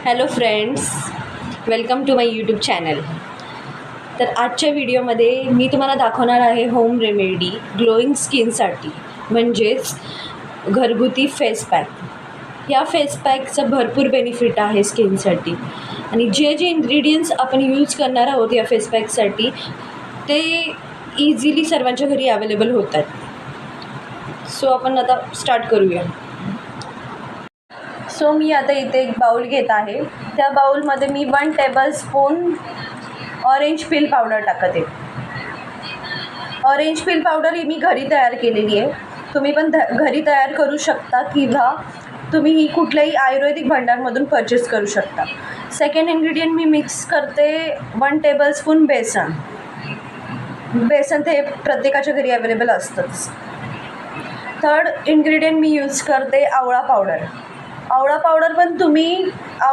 Hello friends, welcome to my YouTube channel. तर आजच्या व्हिडिओमध्ये मी तुम्हाला दाखवणार आहे होम रेमेडी ग्लोईंग स्किनसाठी, म्हणजेच घरगुती फेस पॅक. या फेस पॅकचं भरपूर बेनिफिट आहे स्किनसाठी आणि जे इन्ग्रेडियंट्स आपण यूज करणार आहोत या फेस पॅकसाठी ते इझिली सर्वांच्या घरी अवेलेबल होतात. सो आपण आता स्टार्ट करूया. सो मी आता इथे एक बाउल घेत आहे. त्या बाउलमध्ये मी 1 टेबलस्पून ऑरेंज पील पावडर टाकते. ऑरेंज पील पावडर ही मी घरी तयार केलेली आहे. तुम्ही पण घरी तयार करू शकता किंवा तुम्ही ही कुठल्याही आयुर्वेदिक भांडारमधून परचेस करू शकता. सेकंड इन्ग्रेडियंट मी मिक्स करते 1 टेबलस्पून बेसन. बेसन ते प्रत्येकाच्या घरी अवेलेबल असतंच. थर्ड इन्ग्रेडियंट मी यूज करते आवळा पावडर. आवळा पावडर पण तुम्ही